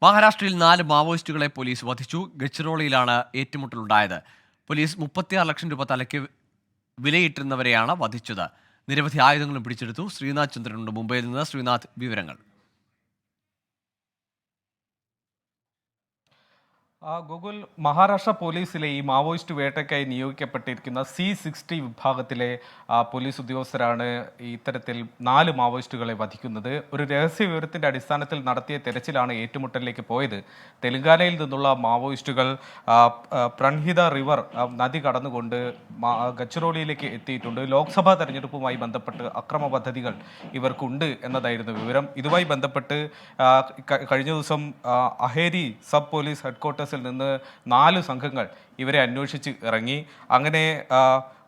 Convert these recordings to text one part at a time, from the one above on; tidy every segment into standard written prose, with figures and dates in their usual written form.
മഹാരാഷ്ട്രയിൽ 4 മാവോയിസ്റ്റുകളെ പോലീസ് വധിച്ചു. ഗഡ്ചിറോളിയിലാണ് ഏറ്റുമുട്ടലുണ്ടായത്. പോലീസ് 36 ലക്ഷം രൂപ തലയ്ക്ക് വിലയിട്ടിരുന്നവരെയാണ് വധിച്ചത്. നിരവധി ആയുധങ്ങളും പിടിച്ചെടുത്തു. ശ്രീനാഥ് ചന്ദ്രനുണ്ട് മുംബൈയിൽ നിന്ന്. ശ്രീനാഥ്, വിവരങ്ങൾ. ഗൂഗിൾ മഹാരാഷ്ട്ര പോലീസിലെ ഈ മാവോയിസ്റ്റ് വേട്ടയ്ക്കായി നിയോഗിക്കപ്പെട്ടിരിക്കുന്ന C60 വിഭാഗത്തിലെ പോലീസ് ഉദ്യോഗസ്ഥരാണ് ഇത്തരത്തിൽ 4 മാവോയിസ്റ്റുകളെ വധിക്കുന്നത്. ഒരു രഹസ്യ വിവരത്തിന്റെ അടിസ്ഥാനത്തിൽ നടത്തിയ തെരച്ചിലാണ് ഏറ്റുമുട്ടലിലേക്ക് പോയത്. തെലങ്കാനയിൽ നിന്നുള്ള മാവോയിസ്റ്റുകൾ പ്രൺഹിത റിവർ നദി കടന്നുകൊണ്ട് ഗഡ്ചിറോളിയിലേക്ക് എത്തിയിട്ടുണ്ട്. ലോക്സഭാ തെരഞ്ഞെടുപ്പുമായി ബന്ധപ്പെട്ട് അക്രമ പദ്ധതികൾ ഇവർക്കുണ്ട് എന്നതായിരുന്നു വിവരം. ഇതുമായി ബന്ധപ്പെട്ട് കഴിഞ്ഞ ദിവസം അഹേരി സബ് പോലീസ് ഹെഡ്ക്വാർട്ടേഴ്സ് നിന്ന് 4 സംഘങ്ങൾ ഇവരെ അന്വേഷിച്ച് ഇറങ്ങി. അങ്ങനെ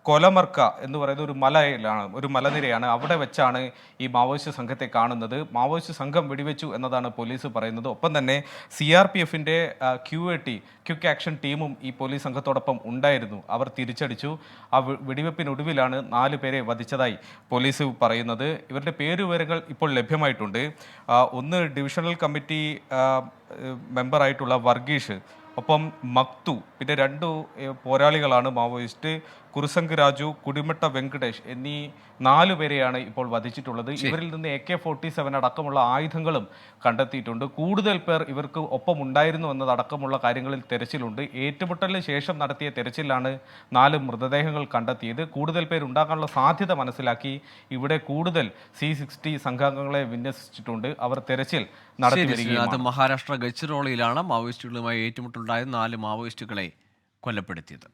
കൊലമർക്ക എന്ന് പറയുന്ന ഒരു മലനിരയാണ്. അവിടെ വെച്ചാണ് ഈ മാവോയിസ്റ്റ് സംഘത്തെ കാണുന്നത്. മാവോയിസ്റ്റ് സംഘം വെടിവെച്ചു എന്നതാണ് പോലീസ് പറയുന്നത്. ഒപ്പം തന്നെ CRPFന്റെ QAT ക്വിക്ക് ആക്ഷൻ ടീമും ഈ പോലീസ് സംഘത്തോടൊപ്പം ഉണ്ടായിരുന്നു. അവർ തിരിച്ചടിച്ചു. ആ വെടിവെപ്പിനൊടുവിലാണ് 4 പേരെ വധിച്ചതായി പോലീസ് പറയുന്നത്. ഇവരുടെ പേരുവിവരങ്ങൾ ഇപ്പോൾ ലഭ്യമായിട്ടുണ്ട്. ഒന്ന് ഡിവിഷണൽ കമ്മിറ്റി മെമ്പറായിട്ടുള്ള വർഗീഷ്, ഒപ്പം മക്തു, പിന്നെ 2 പോരാളികളാണ് മാവോയിസ്റ്റ്, കുറുസംഗ് രാജു, കുടിമട്ട വെങ്കടേഷ് എന്നീ 4 പേരെയാണ് ഇപ്പോൾ വധിച്ചിട്ടുള്ളത്. ഇവരിൽ നിന്ന് AK-47 അടക്കമുള്ള ആയുധങ്ങളും കണ്ടെത്തിയിട്ടുണ്ട്. കൂടുതൽ പേർ ഇവർക്ക് ഒപ്പം ഉണ്ടായിരുന്നു എന്നതടക്കമുള്ള കാര്യങ്ങളിൽ തെരച്ചിലുണ്ട്. ഏറ്റുമുട്ടലിന് ശേഷം നടത്തിയ തെരച്ചിലാണ് 4 മൃതദേഹങ്ങൾ കണ്ടെത്തിയത്. കൂടുതൽ പേരുണ്ടാകാനുള്ള സാധ്യത മനസ്സിലാക്കി ഇവിടെ കൂടുതൽ C60 സംഘാംഗങ്ങളെ വിന്യസിച്ചിട്ടുണ്ട്. അവർ തെരച്ചിൽ നടത്തി വരികയാണ്. മഹാരാഷ്ട്ര ഗഡ്ചിറോളിയിലാണ് മാവോയിസ്റ്റുകളുമായി ഏറ്റുമുട്ടലുണ്ടായ 4 മാവോയിസ്റ്റുകളെ കൊലപ്പെടുത്തിയത്.